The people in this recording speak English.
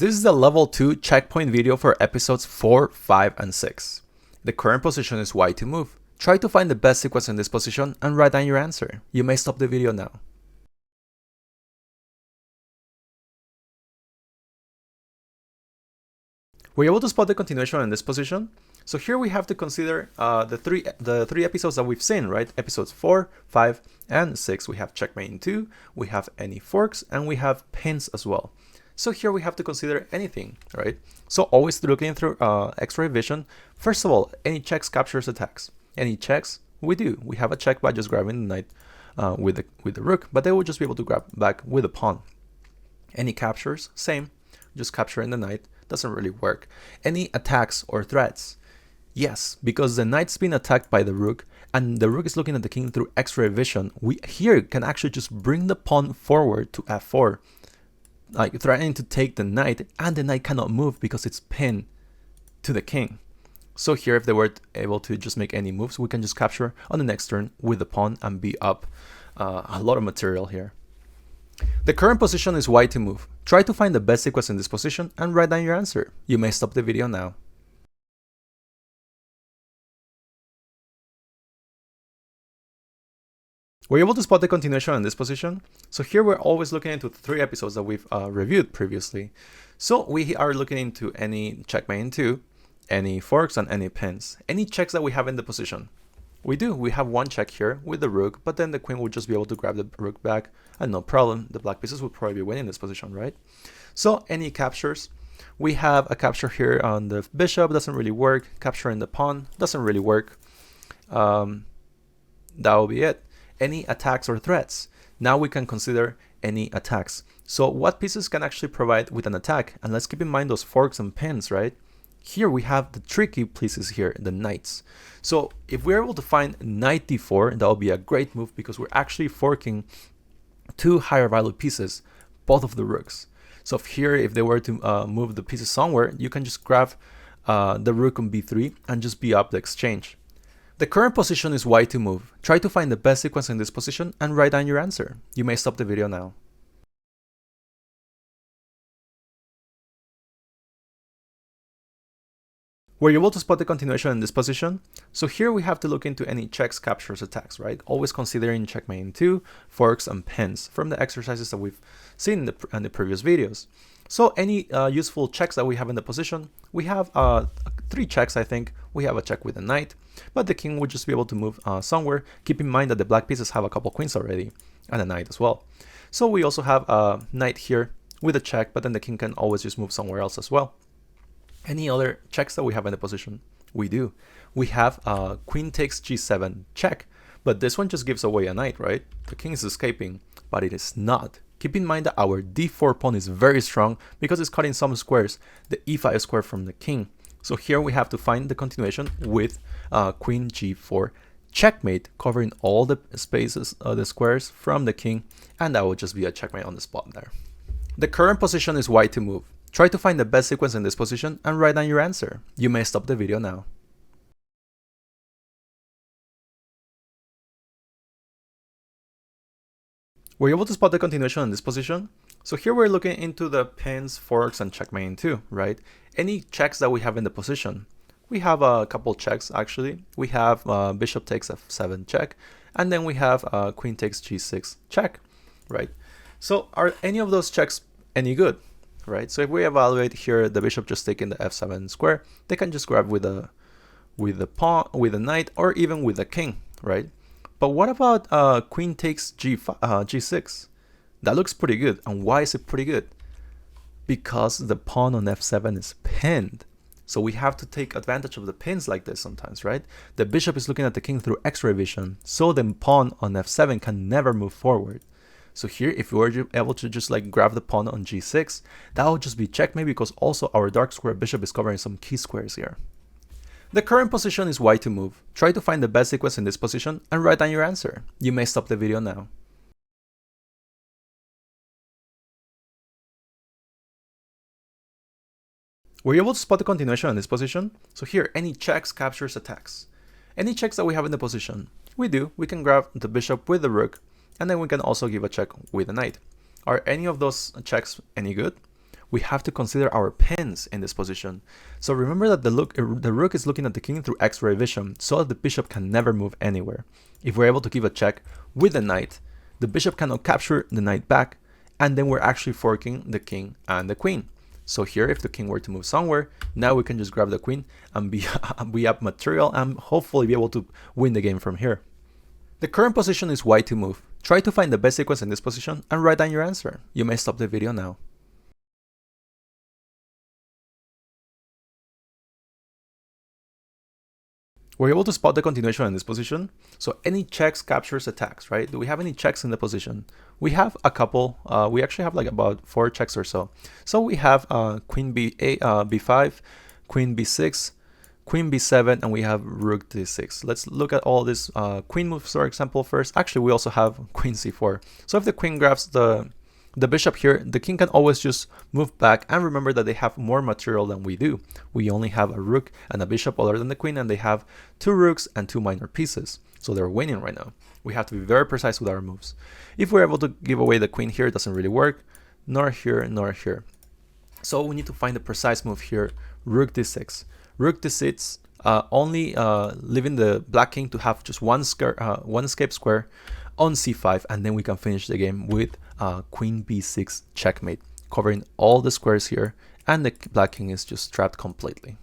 This is the level 2 checkpoint video for episodes 4, 5, and 6. The current position is y to move. Try to find the best sequence in this position and write down your answer. You may stop the video now. Were you able to spot the continuation in this position? So here we have to consider the three episodes that we've seen, right? Episodes 4, 5, and 6. We have checkmate in 2, we have any forks, and we have pins as well. So here we have to consider anything, right? So always looking through X-ray vision. First of all, any checks captures attacks. Any checks, we do. We have a check by just grabbing the knight with the rook, but they will just be able to grab back with a pawn. Any captures, same, just capturing the knight. Doesn't really work. Any attacks or threats? Yes, because the knight's been attacked by the rook and the rook is looking at the king through X-ray vision. We here can actually just bring the pawn forward to f4, like threatening to take the knight, and the knight cannot move because it's pinned to the king. So here, if they were able to just make any moves, we can just capture on the next turn with the pawn and be up a lot of material here. The current position is y to move. Try to find the best sequence in this position and write down your answer. You may stop the video now. Were you able to spot the continuation in this position? So here we're always looking into the 3 episodes that we've reviewed previously. So we are looking into any checkmate in 2, any forks, and any pins. Any checks that we have in the position. We do. We have one check here with the rook, but then the queen would just be able to grab the rook back, and no problem. The black pieces would probably be winning this position, right? So any captures. We have a capture here on the bishop, doesn't really work. Capturing the pawn doesn't really work. That will be it. Any attacks or threats. Now we can consider any attacks. So what pieces can actually provide with an attack? And let's keep in mind those forks and pins, right? Here we have the tricky pieces here, the knights. So if we're able to find knight d4, that will be a great move because we're actually forking 2 higher value pieces, both of the rooks. So if they were to move the pieces somewhere, you can just grab the rook on b3 and just be up the exchange. The current position is y to move. Try to find the best sequence in this position and write down your answer. You may stop the video now. Were you able to spot the continuation in this position? So here we have to look into any checks, captures, attacks, right? Always considering checkmate in 2, forks, and pins from the exercises that we've seen in the previous videos. So any useful checks that we have in the position, we have 3 checks, I think. We have a check with a knight, but the king would just be able to move somewhere. Keep in mind that the black pieces have a couple queens already, and a knight as well. So we also have a knight here with a check, but then the king can always just move somewhere else as well. Any other checks that we have in the position? We do. We have queen takes g7 check, but this one just gives away a knight, right? The king is escaping, but it is not. Keep in mind that our d4 pawn is very strong because it's cutting some squares, the e5 square from the king. So here we have to find the continuation with queen g4 checkmate, covering all the spaces, the squares from the king, and that will just be a checkmate on the spot there. The current position is y to move. Try to find the best sequence in this position and write down your answer. You may stop the video now. Were you able to spot the continuation in this position? So here we're looking into the pins, forks, and checkmate in 2, right? Any checks that we have in the position. We have a couple checks actually. We have bishop takes f7 check, and then we have queen takes g6 check, right? So are any of those checks any good? Right, so if we evaluate here the bishop just taking the f7 square, they can just grab with the pawn, with the knight, or even with the king, right? But what about queen takes g6? That looks pretty good. And why is it pretty good? Because the pawn on f7 is pinned. So we have to take advantage of the pins like this sometimes, right? The bishop is looking at the king through X-ray vision, so the pawn on f7 can never move forward. So here, if we were able to just like grab the pawn on g6, that would just be checkmate because also our dark square bishop is covering some key squares here. The current position is y to move. Try to find the best sequence in this position and write down your answer. You may stop the video now. Were you able to spot the continuation in this position? So here, any checks, captures, attacks. Any checks that we have in the position? We do. We can grab the bishop with the rook, and then we can also give a check with a knight. Are any of those checks any good? we have to consider our pins in this position. So remember that the rook is looking at the king through X-ray vision, so that the bishop can never move anywhere. If we're able to give a check with the knight, the bishop cannot capture the knight back, and then we're actually forking the king and the queen. So here, if the king were to move somewhere, now we can just grab the queen and be up material and hopefully be able to win the game from here. The current position is white to move. Try to find the best sequence in this position and write down your answer. You may stop the video now. We're able to spot the continuation in this position. So any checks, captures, attacks, right? Do we have any checks in the position? We have a couple. We actually have like about 4 checks or so. So we have queen b5, queen b6, queen b7, and we have rook d6. Let's look at all these queen moves, for example, first. Actually, we also have queen c4. So if the queen grabs the bishop here, the king can always just move back, and remember that they have more material than we do. We only have a rook and a bishop other than the queen, and they have 2 rooks and 2 minor pieces. So they're winning right now. We have to be very precise with our moves. If we're able to give away the queen here, it doesn't really work, nor here, nor here. So we need to find the precise move here, rook d6. Rook d6, only leaving the black king to have just one escape square on c5, and then we can finish the game with queen b6 checkmate, covering all the squares here, and the black king is just trapped completely.